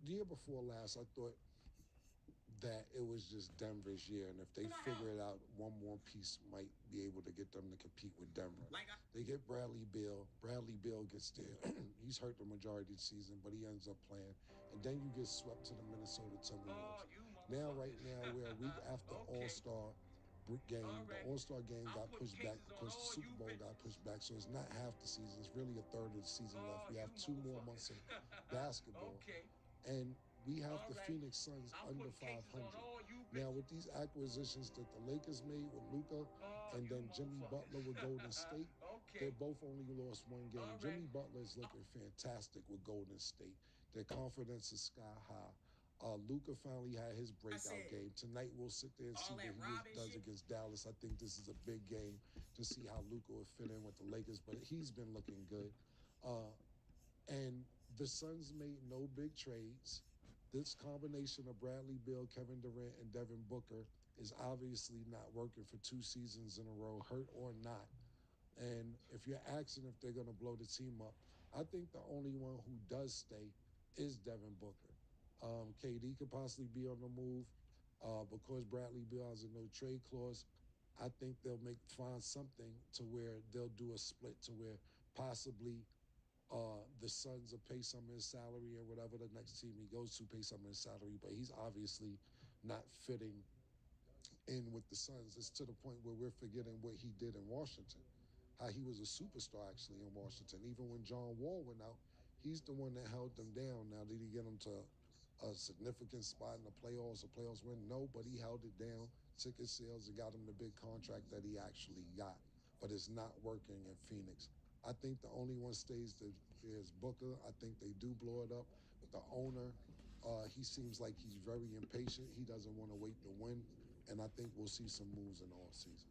the year before last, I thought that it was just Denver's year, and if they figure it out, one more piece might be able to get them to compete with Denver. They get Bradley Beal. Bradley Beal gets there. He's hurt the majority of the season, but he ends up playing. And then you get swept to the Minnesota Timberwolves. Now, right now, we're a week after All Star game. The All Star game got pushed back because the Super Bowl got pushed back. So it's not half the season. It's really a third of the season left. We have 2 more months of basketball. And we have the Phoenix Suns under 500. Now, with these acquisitions that the Lakers made with Luka and then Jimmy Butler with Golden State, they both only lost one game. Jimmy Butler is looking fantastic with Golden State. Their confidence is sky high. Luka finally had his breakout game. Tonight we'll sit there and see what he does against Dallas. I think this is a big game to see how Luka will fit in with the Lakers, but he's been looking good. Uh, and the Suns made no big trades. This combination of Bradley Beal, Kevin Durant, and Devin Booker is obviously not working for 2 seasons in a row, hurt or not. And if you're asking if they're going to blow the team up, I think the only one who does stay is Devin Booker. KD could possibly be on the move because Bradley Beal has a no trade clause. I think they'll find something to where they'll do a split to where possibly the Suns will pay some of his salary or whatever the next team he goes to pay some of his salary, but he's obviously not fitting in with the Suns. It's to the point where we're forgetting what he did in Washington, how he was a superstar actually in Washington. Even when John Wall went out, he's the one that held them down. Now, did he get them to a significant spot in the playoffs, a playoffs win? No, but he held it down, ticket sales, and got him the big contract that he actually got. But it's not working in Phoenix. I think the only one stays is Booker. I think they do blow it up. But the owner, he seems like he's very impatient. He doesn't want to wait to win. And I think we'll see some moves in the offseason.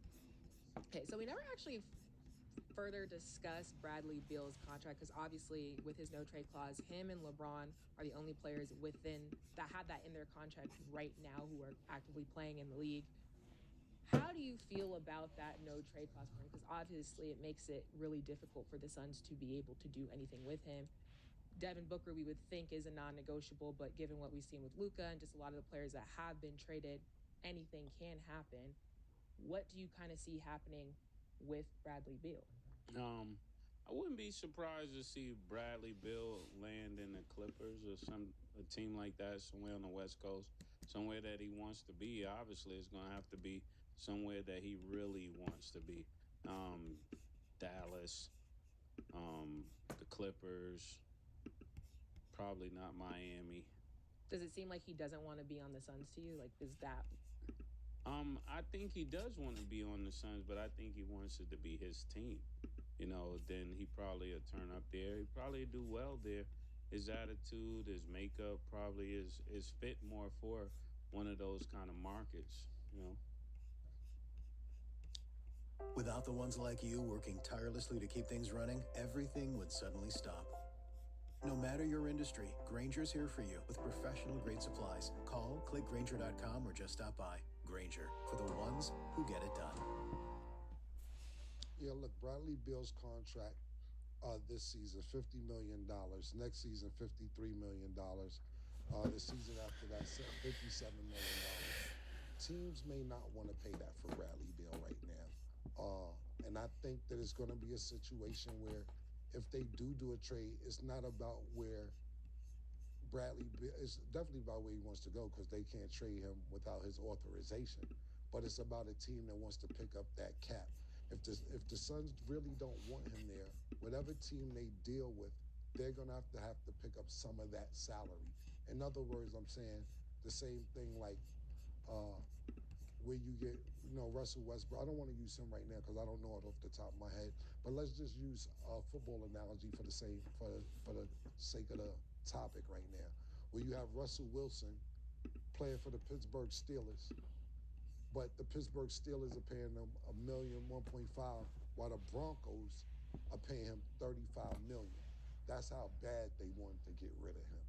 Okay, so we never actually further discuss Bradley Beal's contract because obviously with his no trade clause, him and LeBron are the only players within that have that in their contract right now who are actively playing in the league. How do you feel about that no trade clause for him? Because obviously it makes it really difficult for the Suns to be able to do anything with him. Devin Booker, we would think, is a non-negotiable, but given what we've seen with Luka and just a lot of the players that have been traded, anything can happen. What do you kind of see happening with Bradley Beal? Um, I wouldn't be surprised to see Bradley Bill land in the Clippers or some a team like that somewhere on the West Coast, somewhere that he wants to be. Obviously, it's going to have to be somewhere that he really wants to be. Um, Dallas, the Clippers, probably not Miami. Does it seem like he doesn't want to be on the Suns to you? Like, is that I think he does want to be on the Suns, but I think he wants it to be his team. Then he probably will turn up there. He probably do well there. His attitude, his makeup probably is fit more for one of those kind of markets. Without the ones like you working tirelessly to keep things running, everything would suddenly stop. No matter your industry, Granger's here for you with professional grade supplies. Call, clickgranger.com, or just stop by. Granger, for the ones who get it done. Yeah, look, Bradley Beal's contract this season, $50 million. Next season, $53 million. The season after that, $57 million. Teams may not want to pay that for Bradley Beal right now. And I think that it's going to be a situation where if they do a trade, it's not about where it's definitely about where he wants to go because they can't trade him without his authorization. But it's about a team that wants to pick up that cap. If the Suns really don't want him there, whatever team they deal with, they're gonna have to pick up some of that salary. In other words, I'm saying the same thing like uh, where you get, Russell Westbrook. I don't want to use him right now because I don't know it off the top of my head. But let's just use a football analogy for the sake of the topic right now, where you have Russell Wilson playing for the Pittsburgh Steelers, but the Pittsburgh Steelers are paying him a million, 1.5, while the Broncos are paying him 35 million. That's how bad they wanted to get rid of him.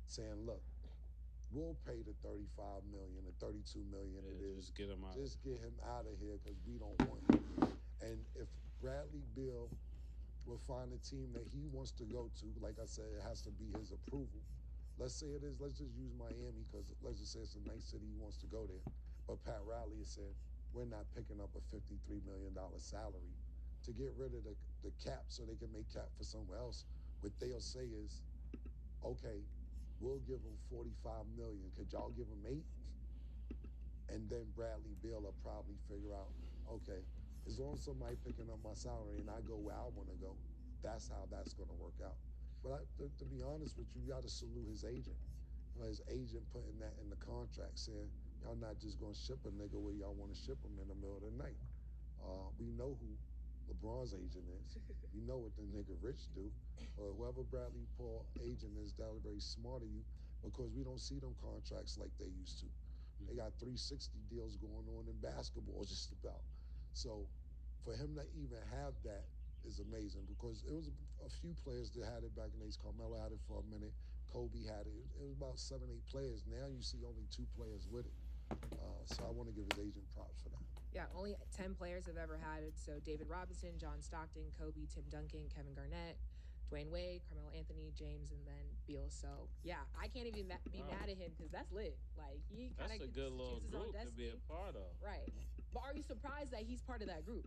Saying, look, we'll pay the 35 million, the 32 million it Yeah, is. just get him out. Just get him out of here because we don't want him. And if Bradley Beal will find a team that he wants to go to, like I said, it has to be his approval. let's say it is, let's just use Miami because let's just say it's a nice city, he wants to go there. But Pat Riley has said, we're not picking up a $53 million salary to get rid of the cap so they can make cap for somewhere else. What they'll say is, okay, we'll give him 45 million. Could y'all give him 8? And then Bradley Beal will probably figure out, okay, as long as somebody picking up my salary and I go where I want to go, that's how that's going to work out. But to be honest with you, you got to salute his agent. His agent putting that in the contract, saying, y'all not just going to ship a nigga where y'all want to ship him in the middle of the night. We know who LeBron's agent is. We know what the nigga Rich do. Whoever Bradley Paul agent is, they're very smart of you because we don't see them contracts like they used to. They got 360 deals going on in basketball just about. So for him to even have that is amazing because it was a few players that had it back in the days. Carmelo had it for a minute. Kobe had it. It was about 7, 8 players. Now you see only 2 players with it. So I want to give his agent props for that. Yeah, only 10 players have ever had it. So David Robinson, John Stockton, Kobe, Tim Duncan, Kevin Garnett, Dwayne Wade, Carmelo Anthony, James, and then Beal. So yeah, I can't even be mad at him because that's lit. Like he kind of That's a good little chooses his own group to destiny. be a part of. Right. But are you surprised that he's part of that group?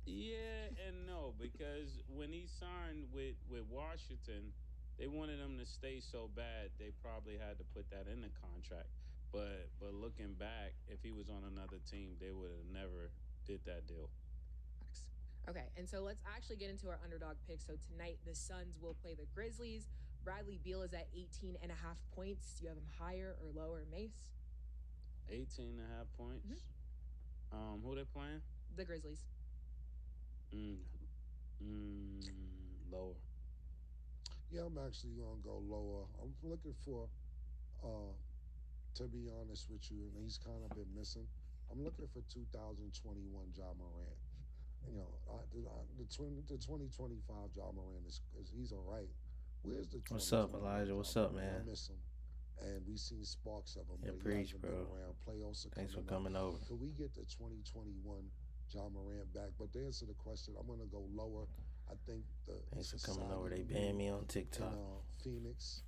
Yeah and no, because when he signed with Washington, they wanted him to stay so bad they probably had to put that in the contract. But looking back, if he was on another team, they would have never did that deal. Okay, and so let's actually get into our underdog pick. So tonight, the Suns will play the Grizzlies. Bradley Beal is at 18 and a half points. Do you have him higher or lower, Mace? 18 and a half points. Who they playing? The Grizzlies. Lower. Yeah, I'm actually going to go lower. I'm looking for, to be honest with you, and he's kind of been missing. I'm looking for 2021 Ja Morant. You know, the 2025 Ja Morant is he's all right. Where's the What's up, 2021 Elijah? Ja What's up, Morant? man? I miss him. And we've seen sparks of him, Yeah, but he preach, hasn't been bro. around. Playoffs are Thanks for coming up. coming over. Could we get the 2021 Ja Morant back? But to answer the question, I'm going to go lower. I think Thanks for it's coming over. They sagging banned me on in TikTok. Phoenix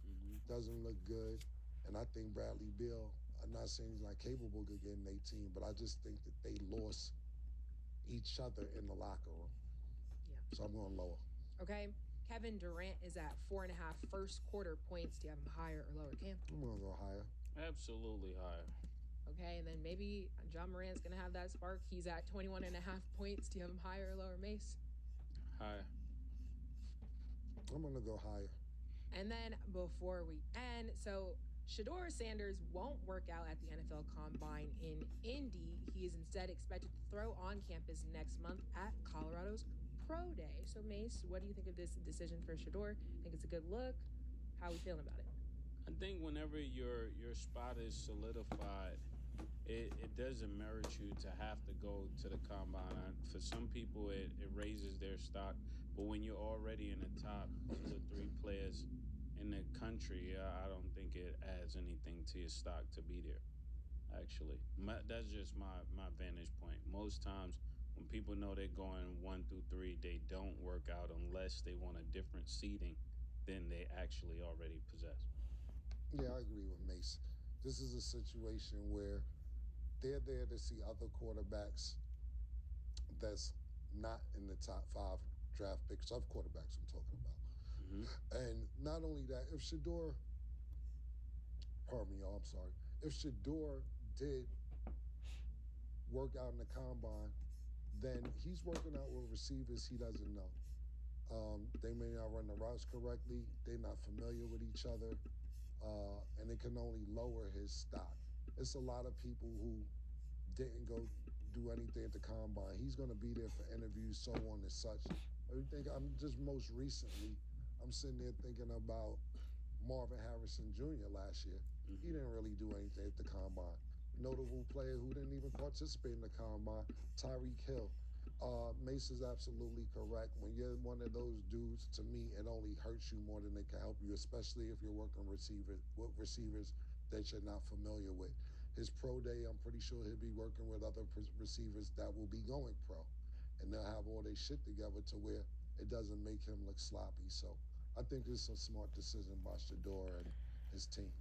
doesn't look good. And I think Bradley Beal, I'm not saying he's not capable of getting 18, but I just think that they lost each other in the locker room. Yeah. So I'm going lower. Okay. Kevin Durant is at 4.5 first quarter points. Do you have him higher or lower, Cam? I'm going to go higher. Absolutely higher. Okay, and then maybe Ja Morant's going to have that spark. He's at 21 and a half points. Do you have him higher or lower, Mace? Higher. I'm going to go higher. And then before we end, so Shedeur Sanders won't work out at the NFL Combine in Indy. He is instead expected to throw on campus next month at Colorado's Pro Day. So Mace, what do you think of this decision for Shedeur? Think it's a good look? How are we feeling about it? I think whenever your spot is solidified, it doesn't merit you to have to go to the combine. For some people, it raises their stock. But when you're already in the top 2 or 3 players in the country, I don't think it adds anything to your stock to be there. Actually, that's just my vantage point. Most times, when people know they're going 1 through 3, they don't work out unless they want a different seating than they actually already possess. Yeah, I agree with Mace. This is a situation where they're there to see other quarterbacks that's not in the top 5 draft picks of quarterbacks I'm talking about. And not only that, if Shedeur, pardon me, y'all, I'm sorry. If Shedeur did work out in the combine, then he's working out with receivers he doesn't know. They may not run the routes correctly. They're not familiar with each other. And it can only lower his stock. It's a lot of people who didn't go do anything at the combine. He's going to be there for interviews, so on and such. I think I'm just most recently, I'm sitting there thinking about Marvin Harrison Jr. last year. He didn't really do anything at the combine. Notable player who didn't even participate in the combine, Tyreek Hill. Mace is absolutely correct. When you're one of those dudes, to me, it only hurts you more than it can help you, especially if you're working with receivers that you're not familiar with. His pro day, I'm pretty sure he'll be working with other receivers that will be going pro. And they'll have all their shit together to where it doesn't make him look sloppy. So I think it's a smart decision by Shador and his team.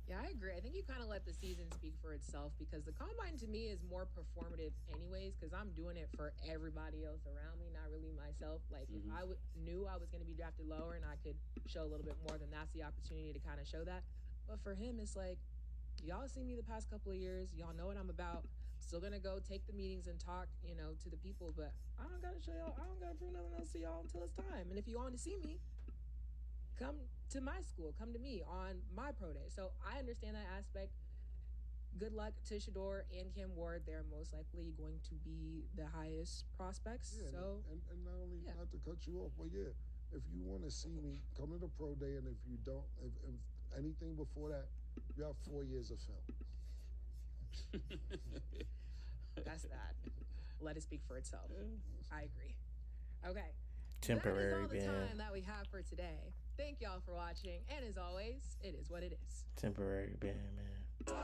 Yeah, I agree. I think you kind of let the season speak for itself because the combine to me is more performative, anyways, because I'm doing it for everybody else around me, not really myself. Like, if I knew I was going to be drafted lower and I could show a little bit more, then that's the opportunity to kind of show that. But for him, it's like, y'all see me the past couple of years. Y'all know what I'm about. Still going to go take the meetings and talk, to the people, but I don't got to show y'all. I don't got to prove nothing else to y'all until it's time. And if you want to see me, come to my school, come to me on my pro day. So I understand that aspect. Good luck to Shador and Cam Ward. They're most likely going to be the highest prospects. Yeah, so and not only not to cut you off, but yeah, if you want to see me, come to the pro day, and if you don't, if anything before that, you have 4 years of film. That's that. Let it speak for itself. I agree. Okay. Temporary that is all the ban. time that we have for today. Thank y'all for watching, and as always, it is what it is. Temporary ban, man.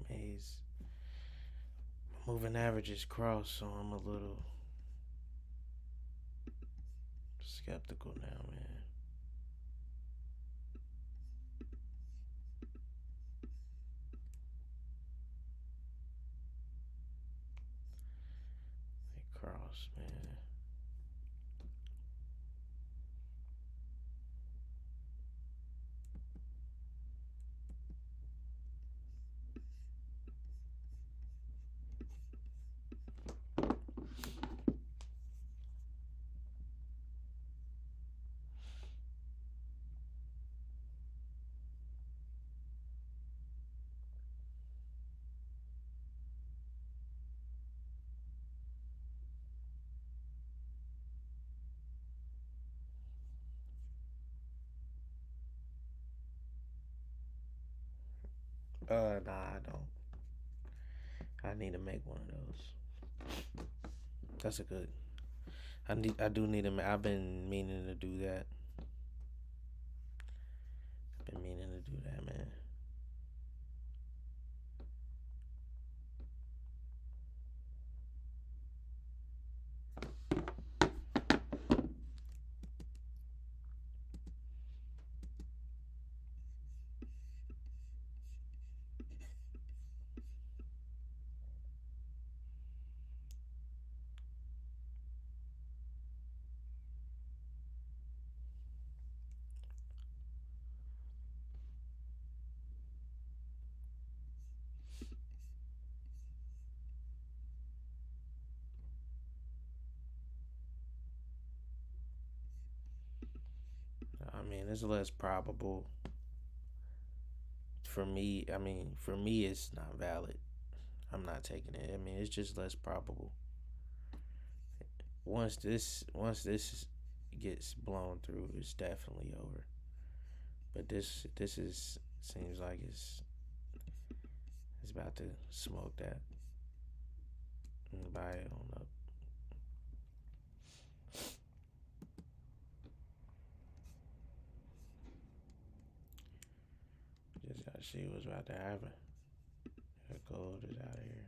Miami's moving averages cross, so I'm a little skeptical now, man. They cross, man. Nah, I don't. I need to make one of those. That's a good. I do need to. I've been meaning to do that. Been meaning to do that, man. I mean, it's less probable. For me, it's not valid. I'm not taking it. I mean, it's just less probable. Once this gets blown through, it's definitely over. But this is seems like it's about to smoke that and buy it on up. Just gotta see what's about to happen. The gold is out of here.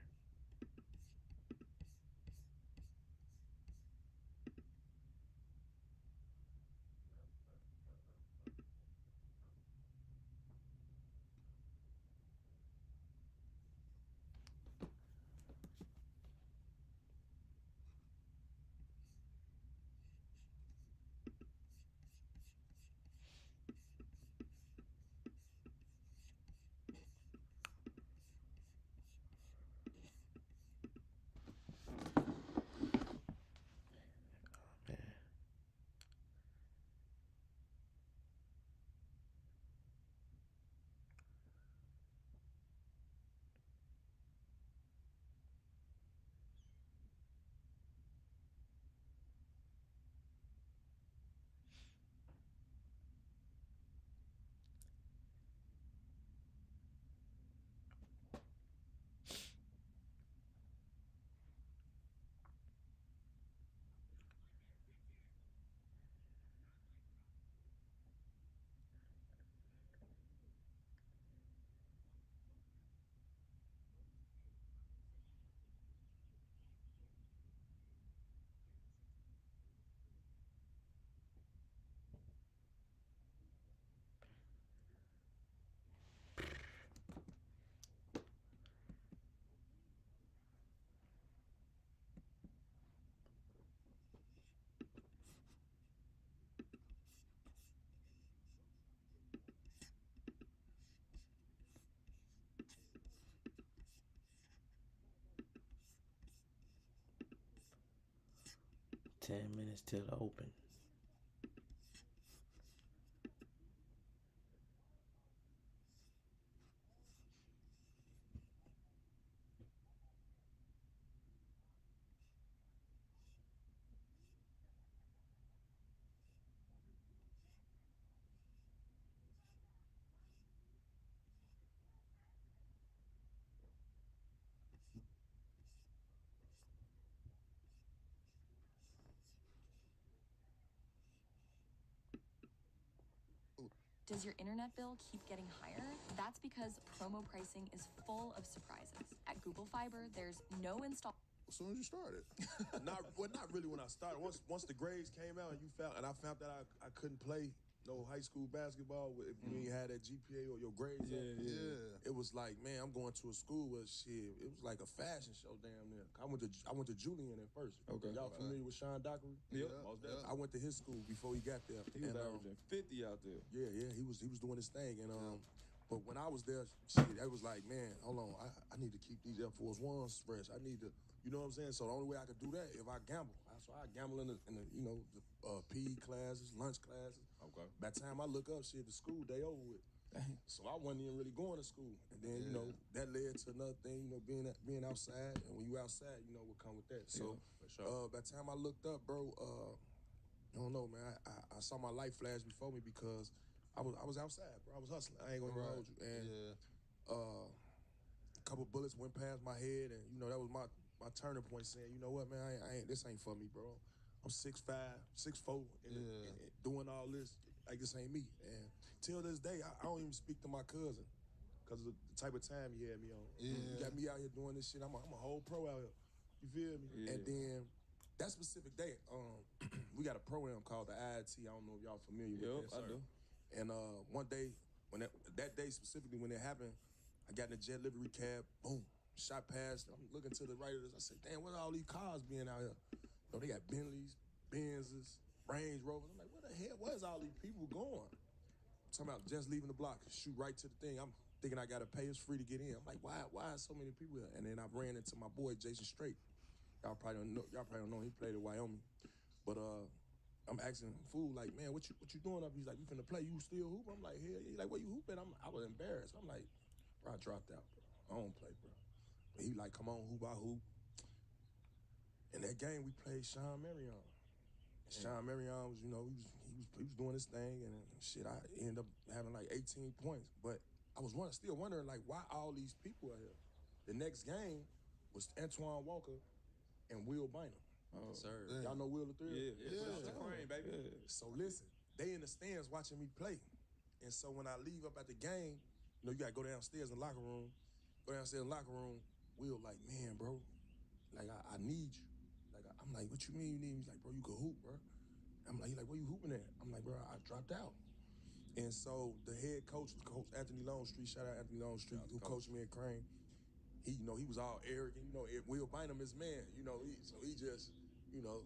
10 minutes till the open. Does your internet bill keep getting higher? That's because promo pricing is full of surprises. At Google Fiber, there's no install. As soon as you started. not really when I started. Once the grades came out and I found that I couldn't play no high school basketball if you ain't had that GPA or your grades up. Yeah. It was like, man, I'm going to a school where shit, it was like a fashion show damn near. I went to Julian at first. Okay. Y'all familiar with Sean Dockery? Yep. Most definitely. I went to his school before he got there. He was averaging 50 out there. Yeah, he was doing his thing, and but when I was there, shit, I was like, man, hold on, I need to keep these Air Force Ones fresh. I need to, you know what I'm saying? So the only way I could do that if I gamble. So I gamble in the PE classes, lunch classes. Okay. By the time I look up, shit, the school day over with. So I wasn't even really going to school, and then you know that led to another thing, being outside, and when you outside, you know what come with that. So for sure. by the time I looked up, bro, I don't know, man. I saw my life flash before me because I was outside, bro. I was hustling. I ain't gonna even hold you. And a couple bullets went past my head, and you know that was my turning point, saying, you know what, man, this ain't for me, bro. I'm 6'5", 6'4", and doing all this like this ain't me. And till this day, I don't even speak to my cousin because of the type of time he had me on. Yeah. He got me out here doing this shit. I'm a whole pro out here. You feel me? Yeah. And then that specific day, we got a program called the IIT. I don't know if y'all familiar with that. I do. And one day, when that day specifically when it happened, I got in a jet livery cab, boom, shot past. I'm looking to the right of this. I said, damn, what are all these cars being out here? You know, they got Bentleys, Benzes, Range Rovers. I'm like, where the hell, where's all these people going? I'm talking about just leaving the block, shoot right to the thing. I'm thinking I gotta pay, it's free to get in. I'm like, why so many people here? And then I ran into my boy, Jason Straight. Y'all probably don't know, he played at Wyoming. But I'm asking fool, like, man, what you doing up? He's like, we finna play, you still hoop? I'm like, hell yeah. He's like, where you hooping? I was embarrassed. I'm like, bro, I dropped out, bro. I don't play, bro. But he like, come on, hoop, I hoop. In that game, we played Sean Marion. Sean Marion was, you know, he was doing his thing, and shit, I ended up having like 18 points. But I was still wondering, like, why all these people are here? The next game was Antoine Walker and Will Bynum. Oh, sir. Y'all know Will the Thrill? Yeah. Crane, baby. Yeah. So listen, they in the stands watching me play. And so when I leave up at the game, you know, you gotta go downstairs in the locker room. Will like, man, bro, like I need you. Like I'm like, what you mean you need me? He's like, bro, you can hoop, bro. I'm like, he like, where you hooping at? I'm like, bro, I dropped out. And so the head coach, Coach Anthony Longstreet, shout out Anthony Longstreet, who coached me at Crane. He, you know, he was all arrogant. You know, Will Bynum is man. You know, so he just, you know,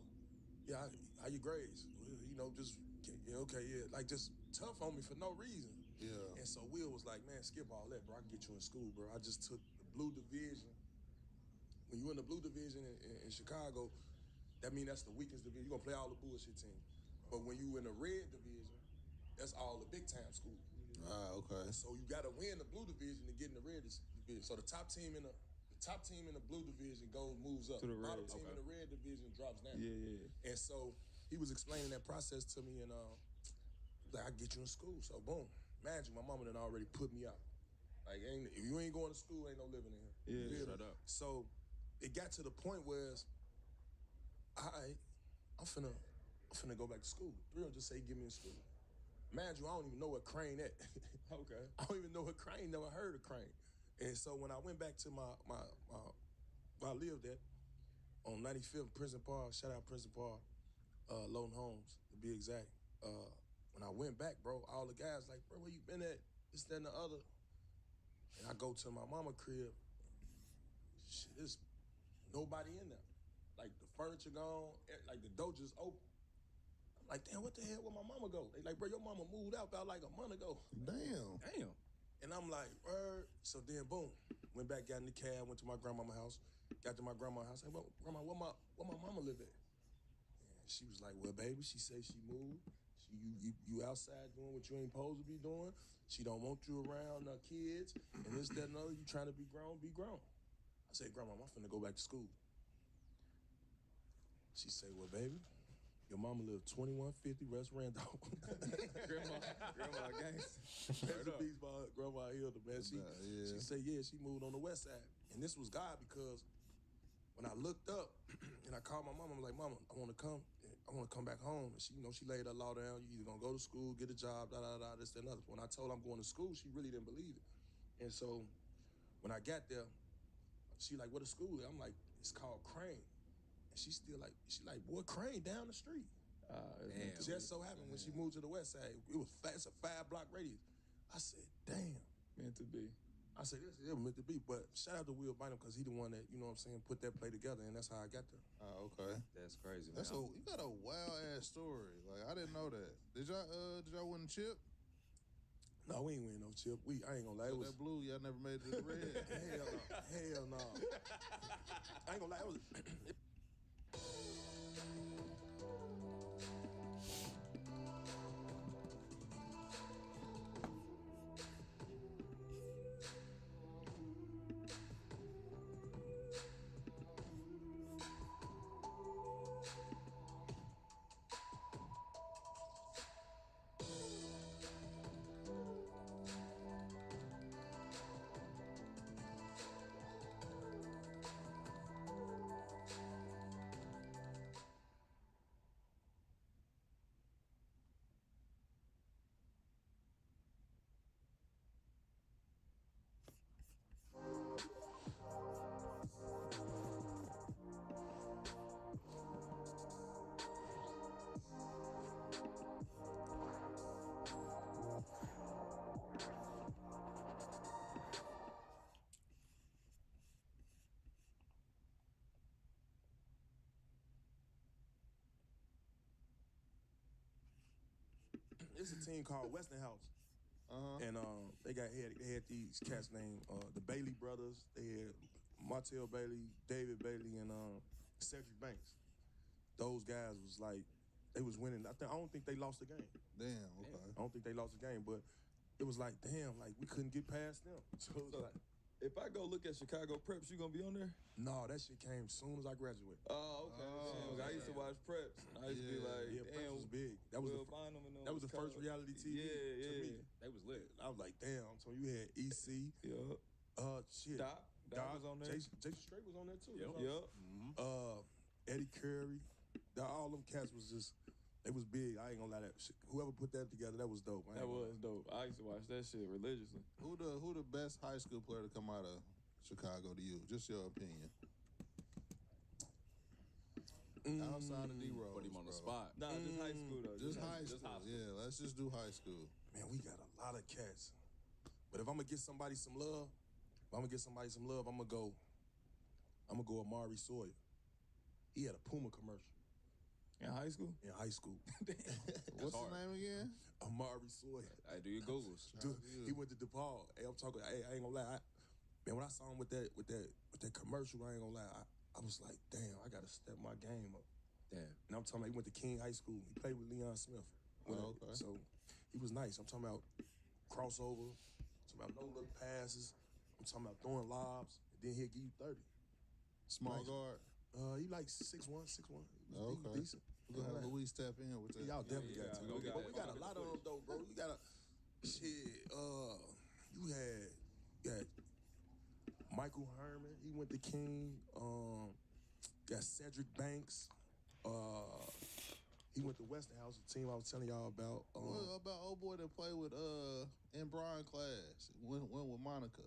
yeah, how your grades? You know, just, yeah, okay, yeah. Like, just tough on me for no reason. Yeah. And so Will was like, man, skip all that, bro. I can get you in school, bro. I just took the blue division. When you in the blue division in Chicago, that means that's the weakest division. You're going to play all the bullshit teams. But when you in the red division, that's all the big-time schools. Okay. And so you got to win the blue division to get in the red division. So the top team in the blue division moves up. To the red. Bottom team in the red division drops down. Yeah. And so he was explaining that process to me, and like, I get you in school. So boom, imagine my mama done already put me out. Like, if you ain't going to school, ain't no living in here. Yeah, shut up. So it got to the point where I'm finna go back to school. Thrill just say, get me in school. Mind you, I don't even know what Crane at. Okay. I don't even know what Crane, never heard of Crane. And so when I went back to where I lived at, on 95th, Princeton Park, shout out Princeton Park, Lowton Homes, to be exact. When I went back, bro, all the guys like, bro, where you been at? This, that, and the other. And I go to my mama crib. Shit, there's nobody in there. Like, the furniture gone, like, the door just open. I'm like, damn, what the hell, where my mama go? They like, bro, your mama moved out about like a month ago. Damn. And I'm like, so then boom, went back, got in the cab, went to my grandmama's house, got to my grandma's house. Hey, Grandma, where my mama live at? And She was like, well, baby, she said she moved. You outside doing what you ain't supposed to be doing. She don't want you around her kids. And this, that, and other. You trying to be grown, be grown. I said, Grandma, I'm finna go back to school. She said, well, baby, your mama lived 2150 West Randolph. Grandma gangster. That's the beast by Grandma Hilda, man. She said, yeah, she moved on the west side. And this was God because when I looked up and I called my mom, I'm like, Mama, I want to come back home. And she, she laid her law down. You either gonna go to school, get a job, this, that, and other. When I told her I'm going to school, she really didn't believe it. And so when I got there, she like, what a school? I'm like, it's called Crane. And she like, boy, Crane down the street. Just so happened when she moved to the west side, it's a 5-block radius. I said, damn. Meant to be. I said, this is meant to be. But shout out to Will Bynum because he the one that, put that play together, and that's how I got there. Oh, okay. That's crazy, man. You got a wild ass story. Like, I didn't know that. Did y'all win the chip? No, we ain't win no chip. I ain't gonna lie. So that blue, y'all never made it to the red. Hell no. I ain't gonna lie. It was. It's a team called Westinghouse. And they had these cats named the Bailey brothers. They had Martell Bailey, David Bailey, and Cedric Banks. Those guys was like, they was winning. I don't think they lost the game. Damn, okay. I don't think they lost the game, but it was like, damn, like we couldn't get past them. So it was like, if I go look at Chicago Preps, you gonna be on there? no, that shit came as soon as I graduated. Oh, okay. Oh, I used to watch Preps. I used to be like, Yeah, Preps damn, was big. That was Will Bynum and them that was the first cold. reality TV to me. They was lit. I was like, damn. So you had EC, Yeah. shit. Doc was on there. Jason Strait was on there too. Yep. Eddie Curry. All them cats was just, they was big. I ain't gonna lie, that shit. Whoever put that together, that was dope. That was dope. I used to watch that shit religiously. Who the best high school player to come out of Chicago to you? Just your opinion. Outside of D-Rose. Put him on the bro. spot. Nah, just high school though. Just high school. Yeah, let's just do high school. Man, we got a lot of cats. But if I'm gonna get somebody some love, I'm gonna go Amari Sawyer. He had a Puma commercial In high school? in high school. What's his name again? Amari Sawyer. I do your Googles. Dude, he went to DePaul. Hey, I'm talking. Hey, I ain't gonna lie. Man, when I saw him with that commercial, I ain't gonna lie. I was like, damn, I gotta step my game up. Damn. And I'm talking about he went to King High School. He played with Leon Smith. Oh, okay. So he was nice. I'm talking about crossover. I'm talking about no look passes. I'm talking about throwing lobs. And then he'll give you 30. Small Nice. guard. He like 6'1", 6'1". Oh, okay. Decent. We're gonna have Luis tap in with that. Y'all definitely yeah, got to. we got But we got a lot of them though, bro. You got a shit. You had Michael Herman. He went to King. Got Cedric Banks. He went to Westinghouse, the team I was telling y'all about. What about old boy that played with in Brian class? Went with Monica.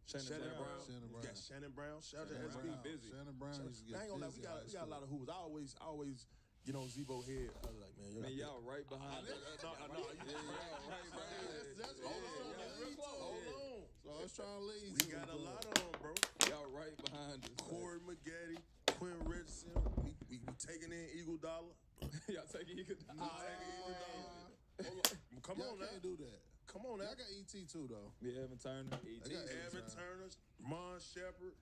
Shannon Brown. Shannon You Brown. got Shannon Brown. Shout out to Shannon SB. Brown. busy. Shannon Brown used to get I ain't gonna lie, busy we got a lot of hoopers. I always get on Zebo head. I was like, man, Man, y'all right behind us. That's what I'm Hold on. So I was trying to lead. We got a lot of them, bro. Y'all right behind us. Corey McGetty, Quinn Richardson. We taking in Eagle Dollar. Y'all taking you could. Hold on. Come Y'all on now. can't do that. Come on now. I got ET too though. Yeah, Evan Turner. I got Evan Turner, Mon Shepard.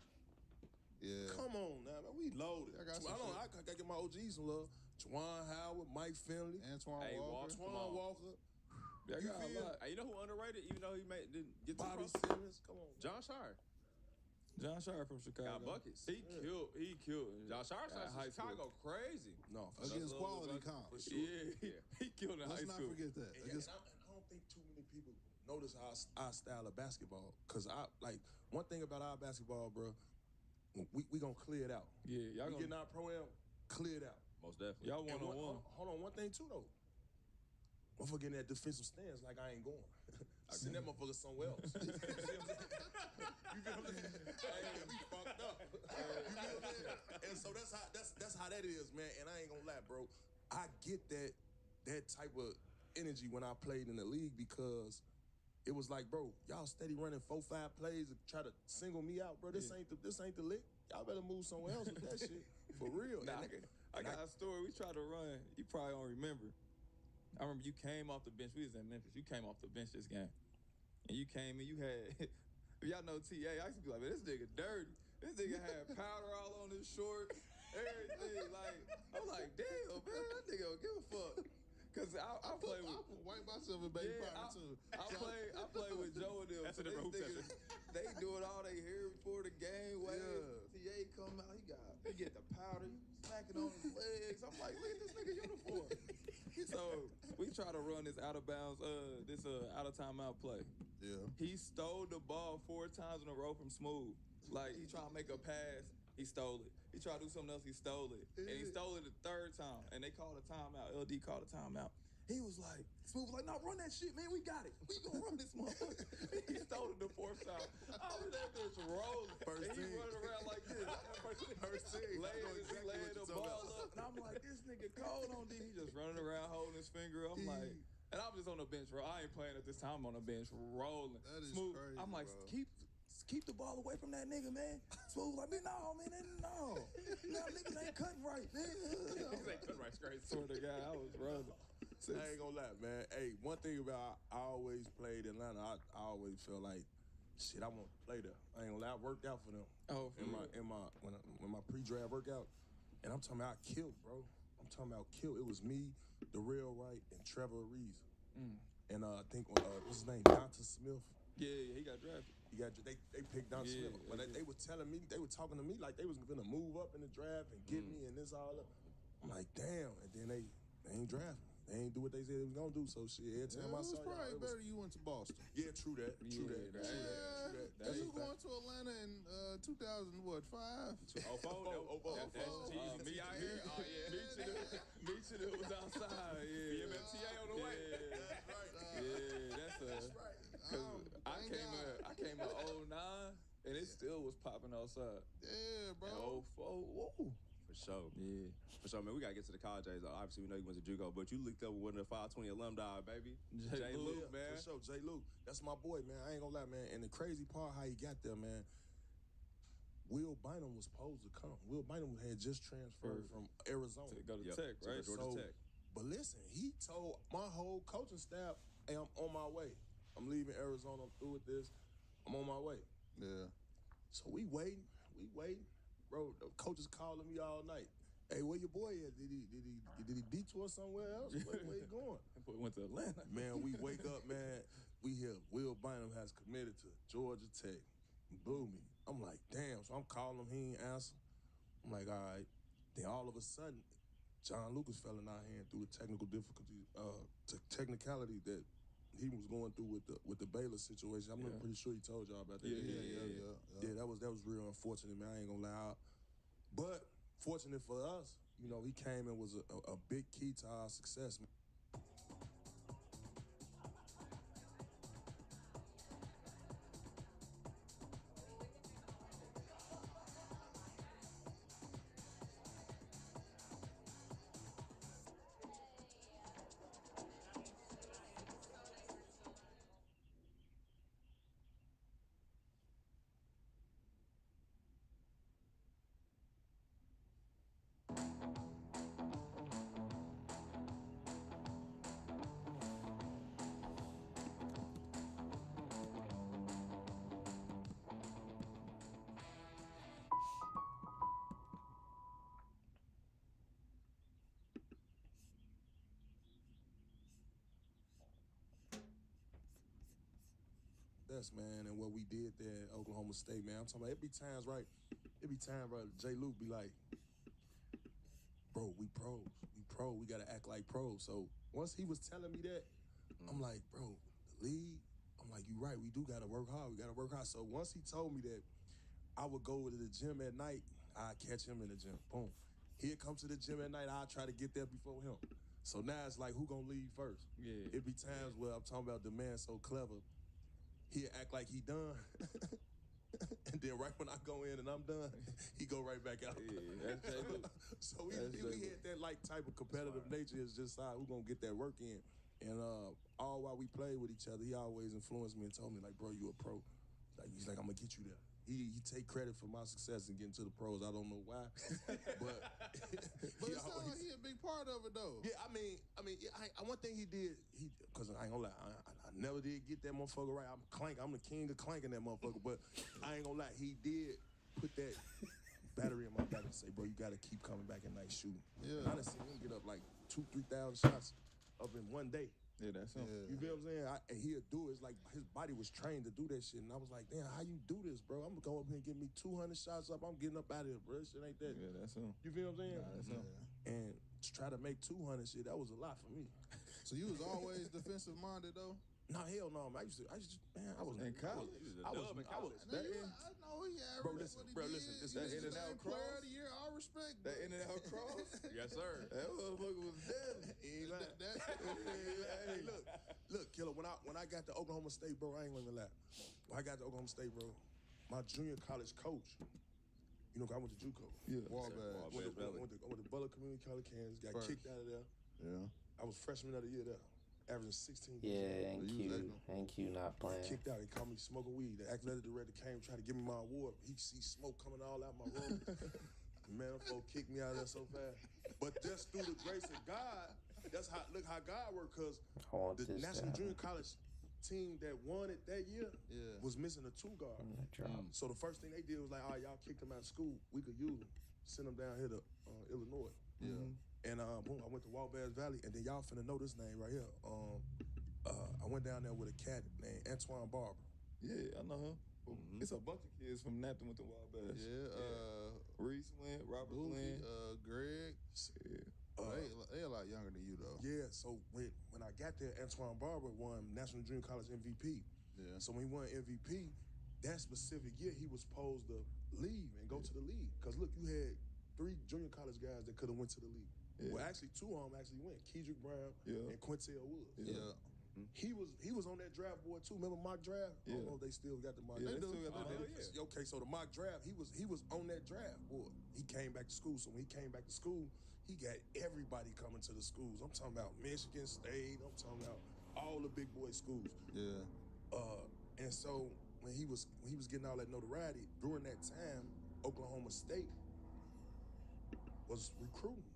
Yeah. Come on now, man. We loaded. I got some I gotta get my OGs some love. Juwan Howard, Mike Finley, Antoine Hey, Walker. Come Antoine on. Walker, That You got a feel- lot. Hey, you know who underrated? Even though he didn't get to Bobby the Simmons. Come on, John Shire. John Shire from Chicago. Got buckets. He killed. He killed. John Shire At started high in Chicago school. crazy. No, for Against That's quality all comp. For sure. Yeah, he killed in Let's high not school. forget that. And, Against, I don't think too many people notice our style of basketball. Cause one thing about our basketball, bro, we gonna clear it out. Yeah, y'all We gonna. getting our pro-am, clear it out. Most definitely. Y'all And one on one. Hold on, one thing too though. Motherfucker getting that defensive stance like I ain't going. I send that motherfucker somewhere else. You feel what I'm saying? Hey, we fucked up. You feel what I'm saying? And so that's how that is, man. And I ain't gonna lie, bro. I get that type of energy when I played in the league because it was like, bro, y'all steady running 4-5 plays to try to single me out, bro. This ain't the lick. Y'all better move somewhere else with that shit. For real. Nah, I got a story. We tried to run. You probably don't remember. I remember you came off the bench. We was in Memphis. You came off the bench this game. And you came and you had, y'all know TA, I used to be like, man, this nigga dirty. This nigga had powder all on his shorts, everything. Like, I'm like, damn, man, that nigga don't give a fuck. Cause I play with. I wipe myself in baby powder too. I play with Joe and them. That's so a different these hoop niggas, they doing all they hair before the game. Wave. Yeah. TA come out, he get the powder, he smacking on his legs. I'm like, look at this nigga uniform. So we try to run this out of bounds, this out of timeout play. Yeah. He stole the ball 4 times in a row from Smooth. Like he trying to make a pass, he stole it. He tried to do something else, he stole it. And he stole it the 3rd time. And they called a timeout. LD called a timeout. He was like, Smooth was like, no, run that shit, man. We got it. We gonna run this motherfucker. He stole it the 4th time. I was that bitch rolling. First and he team. running around like this. First team. I know exactly laying what the you're talking ball about. up. And I'm like, this nigga cold on D. He just running around holding his finger. I'm like, and I'm just on the bench, bro. I ain't playing at this time. I'm on the bench rolling. That is Smooth. crazy, I'm like, bro. keep the ball away from that nigga, man. Smooth like, man, no, niggas ain't cutting right, man. Niggas ain't cutting right, it's crazy. Swear to God, I was rolling. I ain't gonna lie, man. Hey, one thing about I always played Atlanta, I always felt like, shit, I want to play there. I ain't gonna lie, I worked out for them. Oh, for When my pre-draft workout, and I'm talking about I killed, bro. I'm talking about killed. It was me, Darrell Wright, and Trevor Ariza. And I think what's his name, Donta Smith. Yeah, he got drafted. They picked Donta Yeah, Smith, but they were telling me, they were talking to me like they was gonna move up in the draft and get me and this all up. I'm like, damn, and then they ain't draft me. They ain't do what they said they was gonna do. So shit, every time I It was saw probably y'all, better you went to Boston. yeah, true that. Yeah, you going to Atlanta in 2005? 04. That's cheesy. Me out here? Oh, yeah. Meet you was outside. Yeah. BMFTA on the way. Yeah, that's right. Cause I came in 09 and it still was popping outside. Yeah, And bro. 04, whoa. For sure. Yeah. For sure, man. We gotta get to the college days. Obviously, we know you went to JUCO, but you looked up with one of the 520 alumni, baby. Jay Luke, man. For sure, Jay Luke. That's my boy, man. I ain't gonna lie, man. And the crazy part, how he got there, man. Will Bynum was supposed to come. Will Bynum had just transferred from Arizona. To go to Yep, Tech, to right? Georgia Tech. But listen, he told my whole coaching staff, hey, I'm on my way. I'm leaving Arizona. I'm through with this. I'm on my way. Yeah. So we waiting. Bro, the coach is calling me all night. Hey, where your boy at? Did he detour somewhere else? Where he going? We went to Atlanta. Man, we wake up, man. We hear Will Bynum has committed to Georgia Tech. Blew me. I'm like, damn. So I'm calling him. He ain't answer. I'm like, all right. Then all of a sudden, John Lucas fell in our hand through the technical difficulty, technicality that he was going through with the Baylor situation. I'm pretty sure he told y'all about that. Yeah, that was real unfortunate, man. I ain't gonna lie. But fortunate for us, you know, he came and was a big key to our success, man. success, man, and what we did there at Oklahoma State, man. I'm talking about it be times, right? Jay Luke be like, bro, we pros. We gotta act like pros. So once he was telling me that, I'm like, bro, the league, I'm like, you right, we do gotta work hard. We gotta work hard. So once he told me that I would go to the gym at night, I'd catch him in the gym. Boom. He'd come to the gym at night, I'd try to get there before him. So now it's like, who gonna leave first? Yeah. It be times where I'm talking about the man so clever, he'd act like he done. And then right when I go in and I'm done, he go right back out. Yeah, that's Jay Luke. So we had that like type of competitive nature. It's just who gonna get that work in. And all while we played with each other, he always influenced me and told me like, bro, you a pro. He's like, I'm gonna get you there. He take credit for my success in getting to the pros. I don't know why, but But it sounds like he a big part of it though. yeah, one thing he did, because I ain't gonna lie, I never did get that motherfucker right. I'm the king of clanking that motherfucker, but I ain't gonna lie, he did put that battery in my back and say, bro, you gotta keep coming back at night shooting. Yeah. I done seen him get up like 2,000-3,000 shots up in one day. Yeah, that's him. You feel what I'm saying? And he'll do it. It's like his body was trained to do that shit. And I was like, damn, how you do this, bro? I'm gonna go up here and get me 200 shots up. I'm getting up out of here, bro. This shit ain't that. Yeah, that's him. You feel what I'm saying? Nah, that's him. And to try to make 200 shit, that was a lot for me. So you was always defensive minded though? Nah, hell no, man. I was In college? I know he averaged Bro, listen, this that is in and out player cross. of the year. I respect That in and out cross. Yes, sir. That motherfucker was deadly. He ain't lying. Hey, look, Killer. When I got to Oklahoma State, bro, I ain't gonna lie. When I got to Oklahoma State, bro, my junior college coach, you know, I went to JUCO. Yeah. Wabash. I went to Butler Community College, Kansas. Got kicked out of there. Yeah. I was freshman of the year there, averaging 16. Yeah, NQ not playing. Kicked out. They called me smoking weed. The athletic director came trying to give me my award. He see smoke coming all out my room. Man, them folk kicked me out of there so fast. But just through the grace of God, look how God worked, because the National Junior College team that won it that year was missing a 2 guard. So the first thing they did was like, all right, y'all kicked him out of school. We could use him. Send him down here to Illinois. Yeah. And boom, I went to Wabash Valley, and then y'all finna know this name right here. I went down there with a cat named Antoine Barber. Yeah, I know him. It's a bunch of kids from Napton with the Wabash. Yeah. Reese went, Robert Boogie, Glenn. Greg. They a lot younger than you though. Yeah, so when I got there, Antoine Barber won National Junior College MVP. Yeah. So when he won MVP, that specific year, he was supposed to leave and go to the league. Because look, you had 3 junior college guys that could have went to the league. Yeah. Well, actually, 2 of them actually went. Kedrick Brown and Quintel Woods. Yeah. He was on that draft board too. Remember mock draft? I don't know if they still got the mock draft. They still got the Okay, so the mock draft, he was on that draft board. He came back to school. So when he came back to school, he got everybody coming to the schools. I'm talking about Michigan State. I'm talking about all the big boy schools. Yeah. And so when he was getting all that notoriety, during that time, Oklahoma State was recruiting.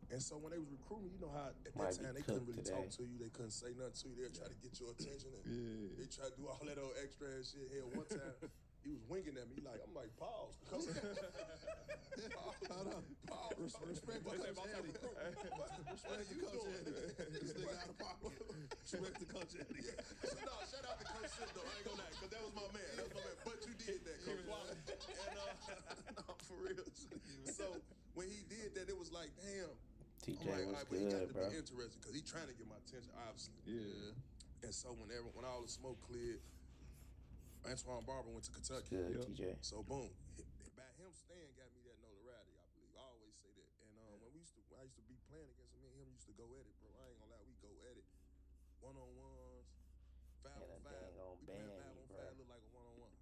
And so when they was recruiting, you know how at that time they couldn't really talk to you, they couldn't say nothing to you, they'd try to get your attention, and they try to do all that old extra ass shit. Hell, one time he was winking at me, I'm like, pause. Pause. Respect the Coach Eddie. Respect the Coach Eddie. This nigga out of pocket. Respect the Coach Eddie. No, shout out to Coach Sid though, I ain't gonna lie, because that was my man. But you did that, Coach. And no, for real. So when he did that, it was like, damn. TJ I'm was like, but he good, got to bro. be interested because he's trying to get my attention, obviously. Yeah. And so when all the smoke cleared, Antoine Barber went to Kentucky. Good, TJ. So boom, by him staying got me that notoriety, I believe. I always say that. And when I used to be playing against him, me and him used to go at it, bro. I ain't gonna lie, we go at it. 1-on-1s, 5-on-5. We playing 5-on-5 look like a 1-on-1.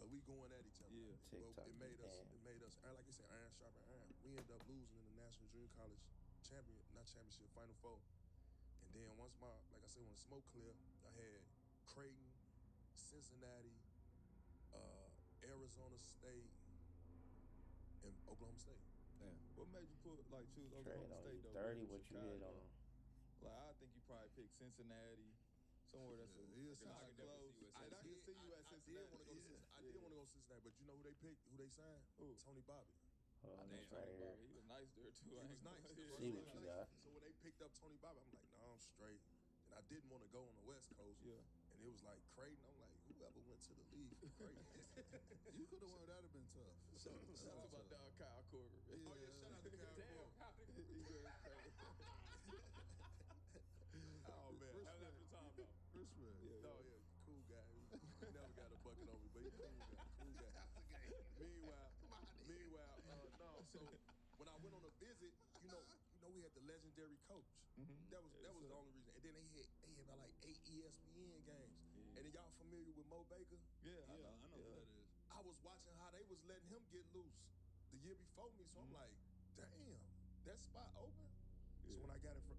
Cause we going at each other. Yeah. Well, it made us, like you said, iron sharpen iron. We ended up losing in the National Junior College Final Four. And then once when the smoke cleared, I had Creighton, Cincinnati, Arizona State, and Oklahoma State. Damn. What made you choose Oklahoma Trade on State you. though? 30, what you did on him? Like, I think you probably picked Cincinnati, somewhere that's close. I can see you at Cincinnati. I did want to go to Cincinnati, but you know who they picked? Who they signed? Who? Tony Bobby. Oh, Damn, right here. He was nice there too. He was nice. See what you got. So when they picked up Tony Bobby, I'm like, nah, I'm straight. And I didn't want to go on the West Coast. Yeah. And it was like Creighton. I'm like, who whoever went to the league for great. You could have won. That'd have been tough. Shout out to my dog Kyle Korver. Yeah. Oh yeah, shout out to Kyle Korver. Oh man, Respect. hell after time though. Respect. No, yeah, cool guy. He never got a bucket on me, but he cool guy. Meanwhile, no. So when I went on a visit, you know, we had the legendary coach. That was the only reason. And then they had about like 8 ESPN games. And then y'all familiar with Mo Baker? Yeah, I know who that is. I was watching how they was letting him get loose the year before me, so I'm like, damn, that spot open. Yeah. So when I got it from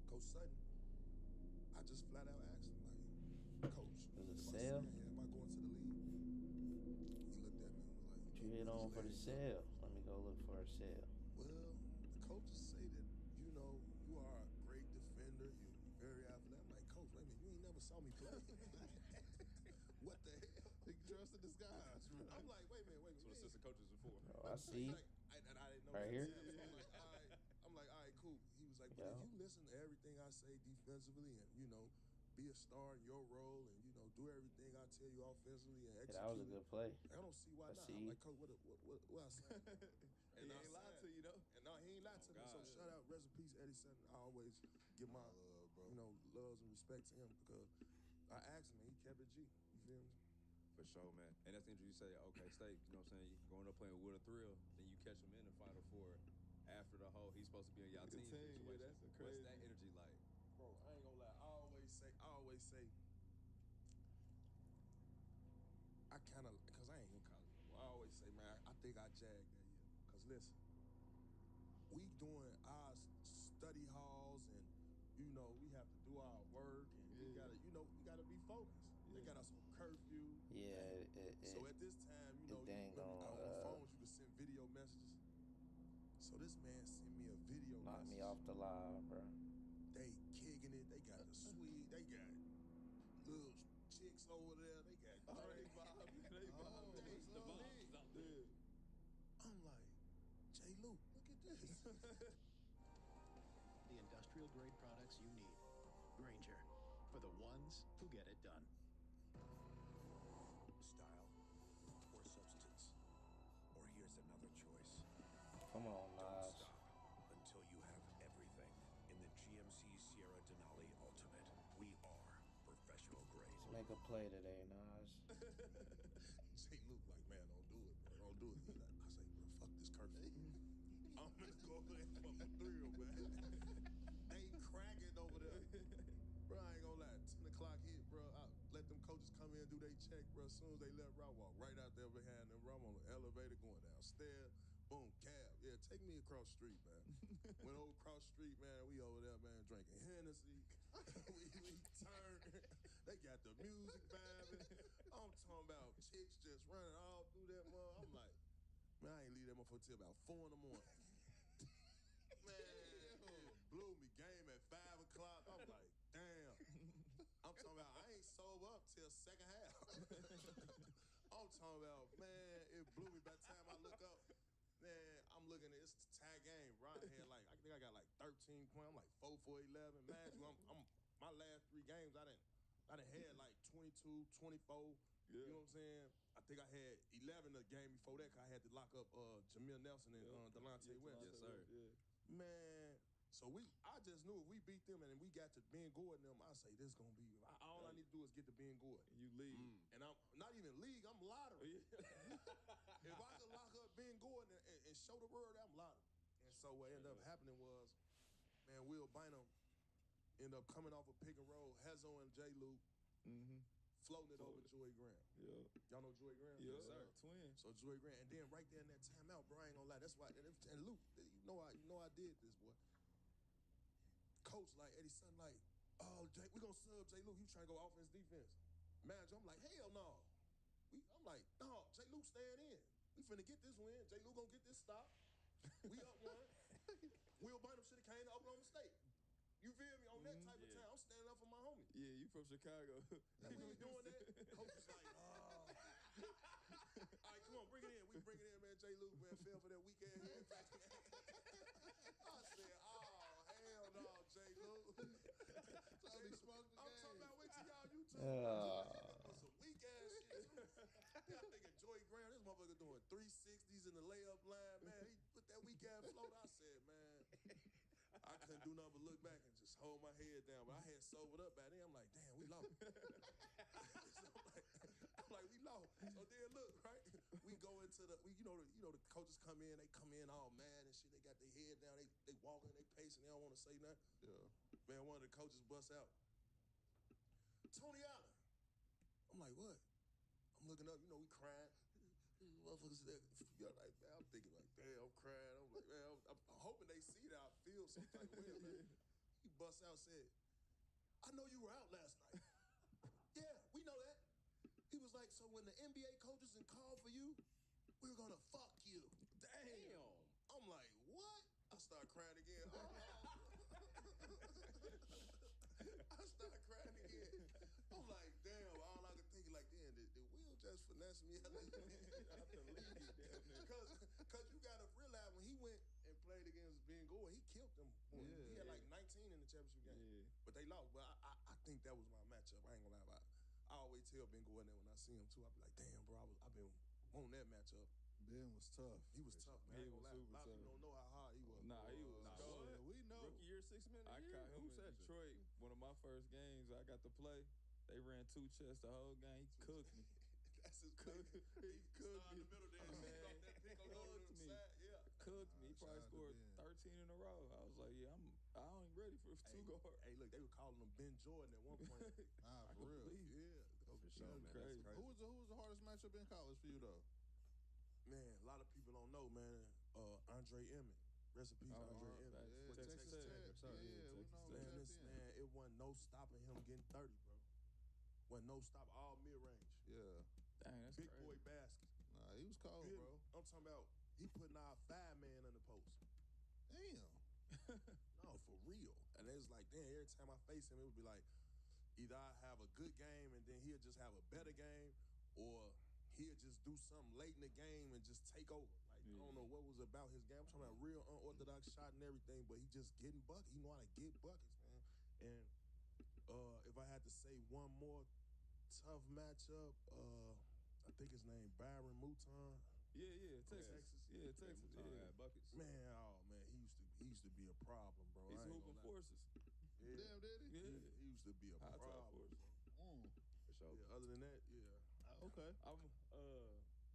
Coach Sutton, I just flat out asked him like, Coach, was it sale? Am I going to the league? He looked at me and was like, You hit on for the sale. Let me go look for a sale. Well, the coaches say that you are a great defender. You're very athletic. I'm like, Coach, wait a minute, you ain't never saw me play. What the hell? He trust in disguise, bro. I'm like, wait a minute. That's what assistant coaches are for. Oh, I see. And I didn't know Right that. here? So I'm like, all right, cool. He was like, but if you listen to everything I say defensively and, be a star in your role and, do everything I tell you offensively and execute. Yeah, that was a good play. I don't see why not. See. I'm like, Coach, what I say? And he ain't lied to you, though. And no, he ain't lied to me. So shout out, rest in peace, Eddie Sutton. I always give my, loves and respect to him because I asked him and he kept it G. You feel me? For sure, man. And that's the interview you say, okay, State, you know what I'm saying? Going up playing with a thrill, then you catch him in the Final Four after the whole he's supposed to be in y'all team situation. Yeah, that's crazy. What's that energy like? Bro, I ain't gonna lie. I always say, I kind of, because I ain't in college. I always say, man, I think I jagged that year. Because listen, we doing our study halls and, we have to do our work and we gotta be focused. They got us on curfew. Yeah. So at this time, on the phones, you can send video messages. So this man sent me a video knock message. me off the live, bro. They kicking it. They got the sweet. They got little chicks over there. They got great vibes. The vibes out there. I'm like, J. Luke, look at this. The industrial grade products you need. Grainger, for the ones who get it done. Style or substance. Or here's another choice. Come on, Don't Nas. stop until you have everything in the GMC Sierra Denali Ultimate. We are professional grade. Let's make a play today, Nas. J. Luke like, man, don't do it, bro. Don't do it. I say, bro, fuck this curfew. I'm gonna go over there and fuck with thrill, man. They cracking over there. Bro, I ain't gonna lie. 10 o'clock hit, bro. I let them coaches come in and do their check, bro. As soon as they left, bro, I walk right out there behind them, bro. I'm on the elevator going downstairs. Boom, cab. Yeah, take me across the street, man. Went over across the street, man. We over there, man, drinking Hennessy. we turned. They got the music vibing. I'm talking about chicks just running all through that mud. I'm like, man, I ain't leave that motherfucker till about 4 in the morning. Man, it blew me. Game at 5 o'clock. I'm like, damn. I'm talking about I ain't sober up till second half. I'm talking about, man, it blew me. By the time I look up, man, I'm looking at it's tie game. Ron had I think I got like 13 points. I'm like 4 for 11. Man, I'm my last 3 games I done had like 22, 24. Yeah. You know what I'm saying? I think I had 11 the game before that because I had to lock up Jamil Nelson and Delonte West. Yes, sir. Yeah. Man, so I just knew if we beat them and we got to Ben Gordon them, I say this gonna be. All I need to do is get to Ben Gordon. You lead. And I'm not even league, I'm lottery. If I could lock up Ben Gordon and show the world I'm lottery. And so what ended up happening was, man, Will Bynum ended up coming off a pick and roll, Hezo and J. Luke, floating it over Joey Graham. Yeah. Y'all know Joey Graham? Yeah, Yes, sir. Twin. So Joey Graham, and then right there in that timeout, bro, I ain't gonna lie. That's why. And Luke, you know I did this, boy. Coach like Eddie Sutton, like, oh, Jay, we gonna sub J. Luke. He trying to go offense, defense. Manager, I'm like, hell no. I'm like, no, J. Luke staying in. We finna get this win. J. Luke gonna get this stop. We up one. Will Bynum should have came to Oklahoma State. You feel me? On that type of time, I'm standing up for my homie. Yeah, you from Chicago. We was doing that. Coach was like, oh. All right, come on, bring it in. We bring it in, man. J. Luke, man, fell for that weekend here. I said, oh, hell no, J. Luke. So he smoked the I'm game. talking about, we Put some weak ass shit. I'm thinking Joey Graham, this motherfucker doing 360s in the layup line, man. He put that weak ass float. I said, man, I couldn't do nothing but look back and just hold my head down. But I had sobered up by then. I'm like, damn, we lost. So I'm like, we lost. So then look, right? We go into the, you know the coaches come in. They come in all mad and shit. They got their head down. They walking, they pacing. They don't want to say nothing. Yeah. Man, one of the coaches busts out, Tony Allen. I'm like, what? I'm looking up, we crying. Motherfuckers there, like, man, I'm thinking like, damn, I'm crying. I'm like, man, I'm hoping they see that I feel some type of way, man. He busts out, said, I know you were out last night. Yeah, we know that. He was like, so when the NBA coaches and call for you, we're gonna fuck you. Damn. I'm like, what? I start crying again. I started crying again. I'm like, damn, all I could think like, damn, did Will just finesse me? I have to leave it, damn. Because you got to realize when he went and played against Ben Gore, he killed them. He had like 19 in the championship game. Yeah. But they lost. But I think that was my matchup. I ain't going to lie about it. I always tell Ben Gore in there when I see him, too. I be like, damn, bro, I've been on that matchup. Ben was tough. He was tough, man. He was super tough. A lot of people don't know how hard he was. Nah, he was. We know. Rookie year, 6 minutes. I caught him in Detroit. One of my first games I got to play. They ran 2 chests the whole game. He cooked me. That's his cook. He cooked me. In the middle there. Man. That pick on the side. Yeah. Cooked me. He probably scored 13 in a row. I was like, yeah, I ain't ready for 2 guard. Hey, look, they were calling him Ben Jordan at one point. For real. Yeah. For sure, man. Crazy. Who was the hardest matchup in college for you, though? Man, a lot of people don't know, man. Andre Emmett. Rest in peace, Andre Emmett. Yeah, Texas Tech. Yeah, we know. Man, it wasn't no stopping him getting 30, bro. Wasn't no stop, all mid-range. Yeah. Dang, that's Big crazy. boy basket. Nah, he was cold, bro. I'm talking about, he putting our 5-man on the post. Damn. No, for real. And it was like, damn, every time I face him, it would be like, either I have a good game and then he'll just have a better game, or he'll just do something late in the game and just take over. Like, I don't know what was about his game. I'm talking about real unorthodox shot and everything, but he just getting buckets. He know how to get buckets, man. And if I had to say one more tough matchup, I think his name Byron Mouton. Yeah, Texas. Yeah, Texas. Yeah, buckets. Man, he used to be a problem, bro. He's hooping forces. Yeah. Damn, did he? Yeah. He used to be a problem. For sure. Yeah, other than that, yeah. Okay.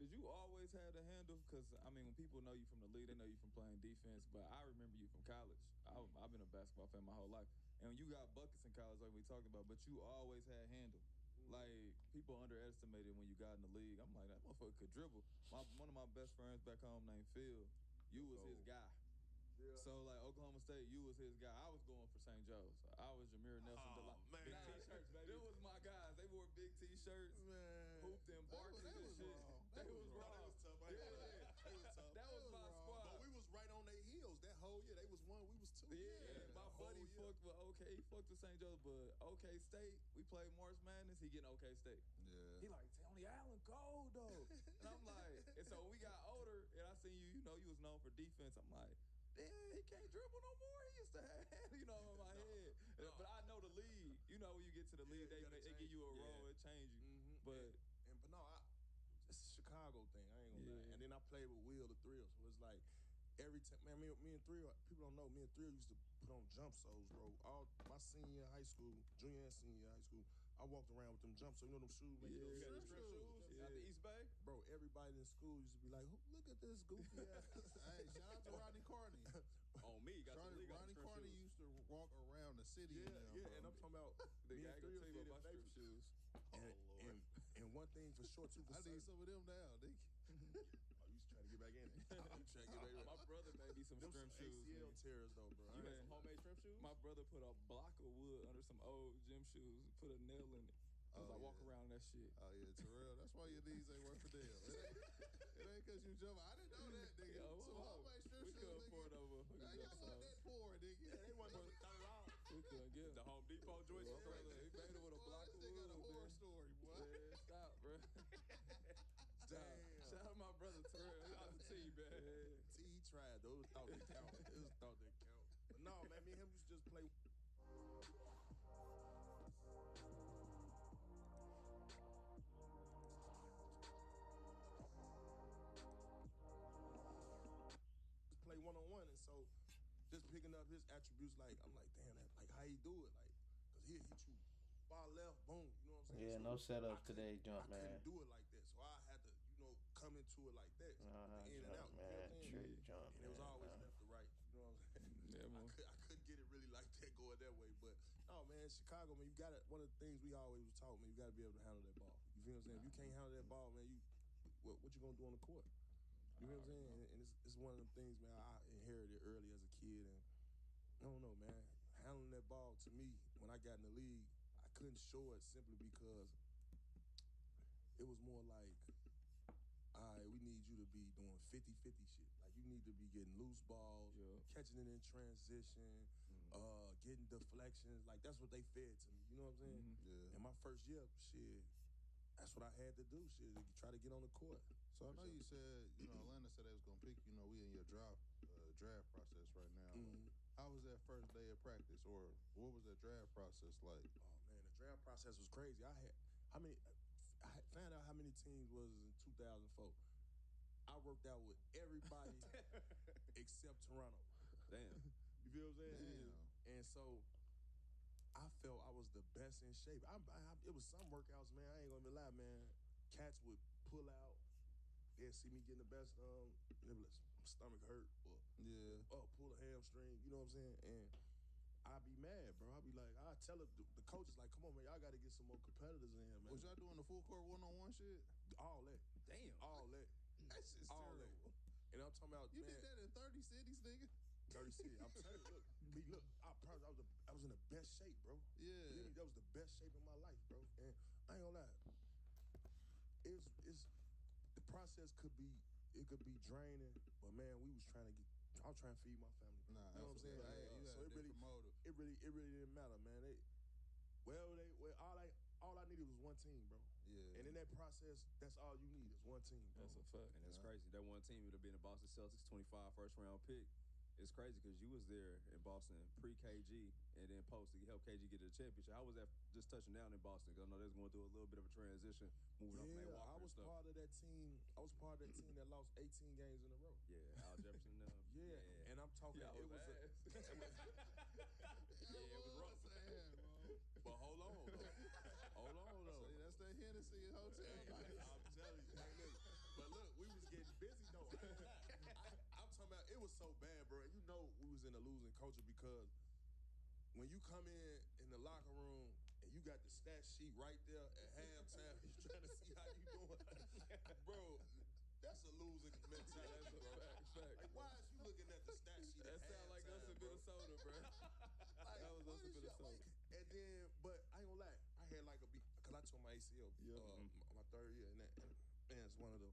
Did you always have the handle? Because, I mean, when people know you from the league, they know you from playing defense. But I remember you from college. I've been a basketball fan my whole life. And when you got buckets in college, like we talked about, but you always had handle. Like, people underestimated when you got in the league. I'm like, that motherfucker could dribble. One of my best friends back home named Phil, you was his guy. Yeah. So, like, Oklahoma State, you was his guy. I was going for St. Joe's. I was Jameer Nelson. Man. Big T-shirts, baby. Them was my guys. They wore big T-shirts. Man. Hooped in Barclays and shit. They was wrong. They was tough. Yeah. They was tough. That was my squad. But we was right on their heels. That whole year, they was 1, we was 2. Yeah, my buddy fucked with OK. He fucked with St. Joe's, but OK State, we played March Madness. He getting OK State. Yeah. He like, Tony Allen cold, though. And I'm like, and so when we got older, and I seen you know, you was known for defense. I'm like, damn, he can't dribble no more. He used to have, in my head. But I know the league. You know, when you get to the league, they give you a role, it change you. But no, it's a Chicago thing. I ain't gonna lie. And then I played with Will the Thrill, so it's like every time, man, me and Thrill, people don't know, me and Thrill used to put on jump soles, bro. All my senior year of high school, junior and senior year of high school, I walked around with them jump soles. You know them shoes, man? Yeah, those shrimp shoes. Out the East Bay? Bro, everybody in school used to be like, look at this goofy ass. Hey, shout out to Rodney Carney. On me, Rodney Carney used to walk around the city. And I'm talking about the guy Thrill gonna take did my it strip faithfully. shoes. And one thing for sure too. I need some of them now. Oh, you trying to get back in it? I'm trying to get back in. My brother made me some shrimp shoes. ACL tears though, bro. You had some homemade shrimp shoes? My brother put a block of wood under some old gym shoes, put a nail in it. Cause I walk around that shit. Oh yeah, Terrell. That's why your knees ain't worth a damn. It ain't cause you jump. I didn't know that, nigga. Some homemade strip we shoes, couldn't afford over. Y'all wasn't that poor, nigga. Yeah, they wasn't $30. We couldn't get The Home Depot joints. My brother, he made it with a block of This nigga got a wood. horror man. story, boy. Yeah, stop, bro. Damn. Shout out my brother Terrell. Shout out to T, man. T, he tried. Those thought they count. Those thought they count. But no, man, me and him used to just play. his attributes, like, I'm like, damn, that, like, how he do it? Like, because he'll hit you far left, boom, you know what I'm saying? Yeah, So no setup today, jump I man. couldn't do it like that. So I had to, come into it like that. In and out, jump man, trick jump and it was always left to right, you know what I'm saying? Yeah, man. I couldn't get it really like that going that way. But, no, man, Chicago, man, you got to, one of the things we always was taught, man, you got to be able to handle that ball. You feel what I'm saying? If you can't handle that ball, man, what you going to do on the court? You know what I'm saying? And it's one of them things, man, I inherited early as a kid. And I don't know, man. Handling that ball, to me, when I got in the league, I couldn't show it simply because it was more like, all right, we need you to be doing 50-50 shit. Like, you need to be getting loose balls, catching it in transition, getting deflections. Like, that's what they fed to me. You know what I'm saying? Yeah. In my first year, shit, that's what I had to do, shit, to try to get on the court. So I know you said, Atlanta said they was going to pick you. We in your draft process right now. Like, how was that first day of practice, or what was that draft process like? Oh, man, the draft process was crazy. I found out how many teams was in 2004. I worked out with everybody except Toronto. Damn. You feel what I'm saying? Damn. And so I felt I was the best in shape. It was some workouts, man. I ain't gonna even lie, man. Cats would pull out. They'd see me getting the best. They be like, my stomach hurt, or pull a hamstring. You know what I'm saying? And I'd be mad, bro. I'd be like, I tell the coaches, like, come on, man, y'all got to get some more competitors in here, man. Was y'all doing the full court one-on-one shit? All that. Damn. All that. That shit's all terrible. That. And I'm talking about, you man, did that in 30 cities, nigga? 30 cities. I'm telling you, look, I promise I was in the best shape, bro. Yeah. Literally, that was the best shape in my life, bro. And I ain't gonna lie. It's the process could be draining, but man, I was trying to feed my family. Nah, you know what I'm saying? So it really didn't matter, man. All I needed was one team, bro. Yeah. And in that process, that's all you need is one team, bro. That's a fact. And that's crazy. That one team would have been the Boston Celtics 25 first-round pick. It's crazy because you was there in Boston pre-KG and then post to help KG get to the championship. How was that just touching down in Boston? Because I know they was going through a little bit of a transition, moving up from Walker. I was part of that team. I was part of that team that lost 18 games in a row. Yeah, Al Jefferson. And I'm talking. Yeah, it was rough. But hold on, though. See, that's that Hennessy hotel. I'm telling you. But look, we was getting busy, though. I'm talking about, it was so bad, bro. You know we was in a losing culture because when you come in the locker room and you got the stat sheet right there at halftime, you trying to see how you doing. Bro, that's a losing mentality, bro. Fact. Like, why is you looking at the stat sheet That sound like us in Minnesota, bro. Like, that was us in Minnesota. And then, but I ain't gonna lie, I had like because I tore my ACL my third year, and man, it's one of the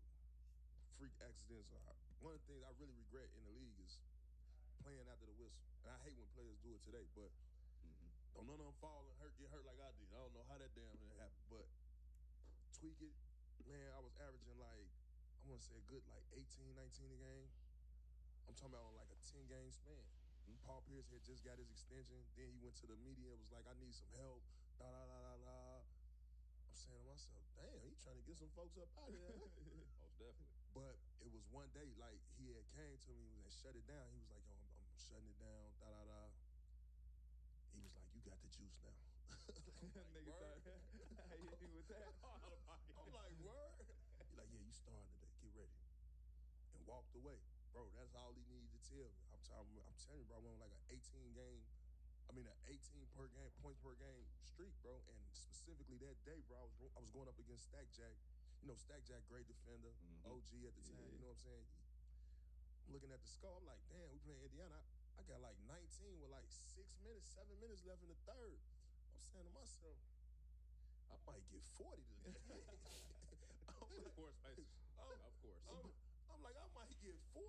freak accidents. One of the things I really regret in the league is playing after the whistle. And I hate when players do it today, but don't none of them fall and get hurt like I did. I don't know how that damn thing happened, but tweak it, man, I was averaging like, I want to say a good like 18, 19 a game. I'm talking about on like a 10-game span. Paul Pierce had just got his extension. Then he went to the media and was like, I need some help. I'm saying to myself, damn, he trying to get some folks up out of there. Most definitely. But it was one day, like, he had came to me and shut it down. He was like, yo, I'm shutting it down, He was like, you got the juice now. Nigga thought, I hit you with that. I'm like, word? He like, yeah, you starting today. Get ready. And walked away. Bro, that's all he needed to tell me. I'm telling you, bro, I went on like an 18 points per game streak, bro. And specifically that day, bro, I was going up against Stack Jack. You know, Stack Jack, great defender, OG at the time, you know what I'm saying? I'm looking at the score, I'm like, damn, we playing Indiana. I got like 19 with like 7 minutes left in the third. I'm saying to myself, I might get 40 today. Of course, of course. I'm like, I might get 40.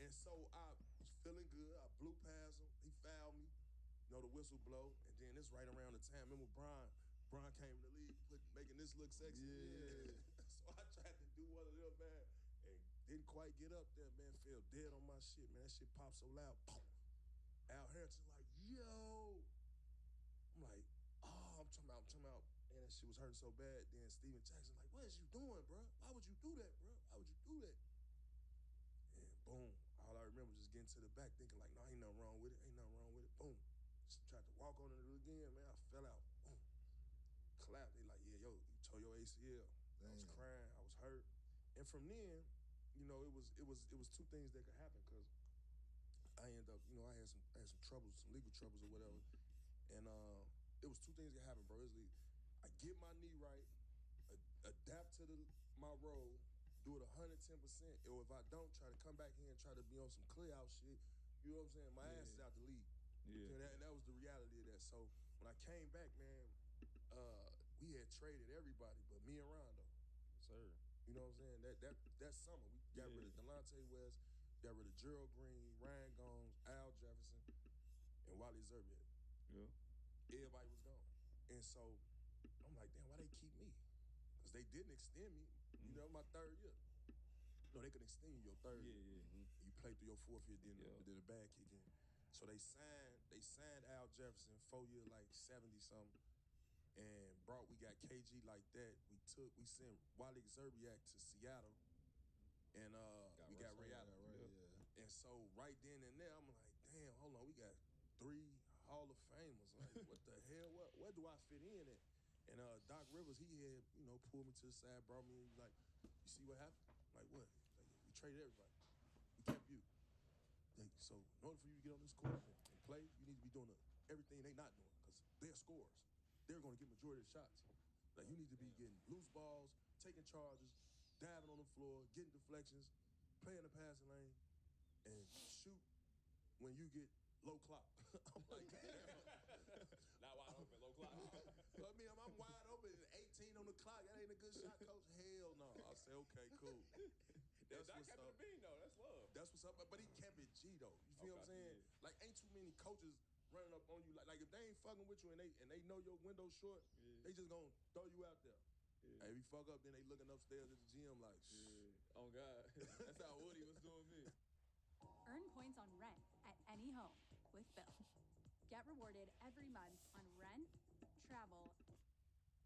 And so I was feeling good. I blew past him. He fouled me. You know, the whistle blow. And then this right around the time, remember Brian came in the league making this look sexy. Yeah. So I tried to do one of them, man, and didn't quite get up there, man. Fell dead on my shit, man. That shit popped so loud. Al Harrington like, yo. I'm like, oh, I'm talking about. And that shit was hurting so bad. Then Steven Jackson like, what is you doing, bro? Why would you do that, bro? Why would you do that? And boom, all I remember was just getting getting to the back thinking like, no, ain't nothing wrong with it. Ain't nothing wrong with it. Boom. Just tried to walk on it again, man. I fell out. Boom. Clapped. They like, yeah, yo, you tore your ACL. I was crying. I was hurt. And from then, you know, it was two things that could happen because I ended up, you know, I had some troubles, some legal troubles or whatever. And it was two things that happened, bro. I get my knee right, adapt to my role, do it 110%, or if I don't, try to come back here and try to be on some clear out shit. You know what I'm saying? My ass is out the league. Yeah. And that was the reality of that. So when I came back, man, we had traded everybody but me and Rondo. Sir. You know what I'm saying? That summer, we got rid of Delonte West, got rid of Gerald Green, Ryan Gomes, Al Jefferson, and Wally Zerbiak. Yeah. Everybody was gone. And so I'm like, damn, why they keep me? Because they didn't extend me. You know, my third year. No, they could extend you your third year. You play through your fourth year, then did a bad kick in. So they signed Al Jefferson, 4 year, like 70-something. And we got KG like that. We sent Wally Zerbiak to Seattle. And we got Ray Allen. And so right then and there, I'm like, damn, hold on, we got 3 Hall of Famers. Like, what the hell? Where do I fit in at? And Doc Rivers, he had, you know, pulled me to the side, brought me in, like, you see what happened? Like, what? Like, we traded everybody. We kept you. Like, so in order for you to get on this court and play, you need to be doing everything they not doing, because they're scorers. They're going to get majority of the shots. Like, you need to be getting loose balls, taking charges, diving on the floor, getting deflections, playing the passing lane, and shoot when you get low clock. I'm like, damn. Not wide open, low clock. I mean, I'm wide open and 18 on the clock. That ain't a good shot, coach. Hell no. I say, okay, cool. That's what's up. Bean, though. That's love. That's what's up. But he kept it G, though. You feel what I'm saying? Yeah. Like, ain't too many coaches running up on you. Like if they ain't fucking with you and they know your window's short, they just gonna throw you out there. Hey, if you fuck up, then they looking upstairs at the gym like, oh God. That's how Woody was doing me. Earn points on rent at any home with Bill. Get rewarded every month on rent, travel.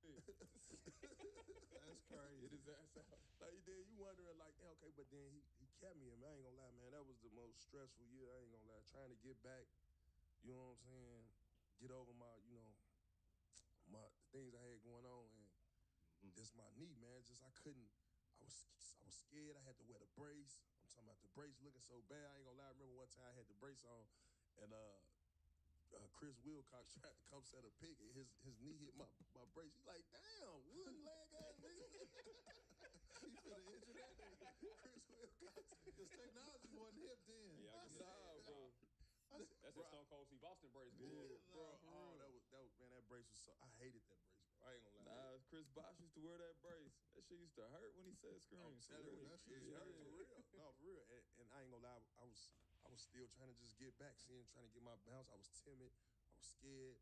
That's crazy. Get his ass out. Like then you wondering like, hey, okay, but then he kept me, and I ain't gonna lie, man, that was the most stressful year. I ain't gonna lie, trying to get back. You know what I'm saying? Get over my, you know, my things I had going on, and just my knee, man. Just I was scared. I had to wear the brace. I'm talking about the brace looking so bad. I ain't gonna lie. I remember one time I had the brace on, and Chris Wilcox tried to come set a pick, and his knee hit my brace. He's like, damn, wooden leg ass nigga. He could have injured that nigga. Chris Wilcox. Because technology wasn't hip then. Yeah, I guess. Bro. That's a Stone Cold Steve Austin brace. Yeah, bro. That was man. That brace was so. I hated that brace, bro. I ain't gonna lie. Nah, Chris Bosh used to wear that brace. That shit used to hurt when he said scream. I'm telling you, that shit hurt for real. No, for real. And I ain't gonna lie. I was still trying to just get back, trying to get my bounce. I was timid. I was scared.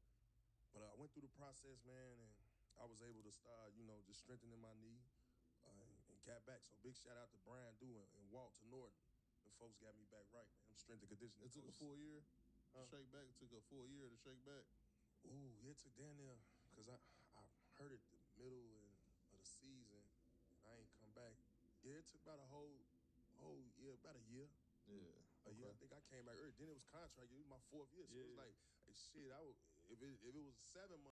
But I went through the process, man, and I was able to start, you know, just strengthening my knee and got back. So big shout out to Brian Dew and Walter Norton. The folks got me back right, man. I'm strength and conditioning. It took a full year to shake back. It took a full year to shake back. Ooh, it took down there because I hurt it the middle of the season, and I ain't come back. Yeah, it took about a whole year, about a year. Yeah, a year. I think I came back early. Then it was contract. It was my 4th year, so it was like, hey, shit. If it was 7 months.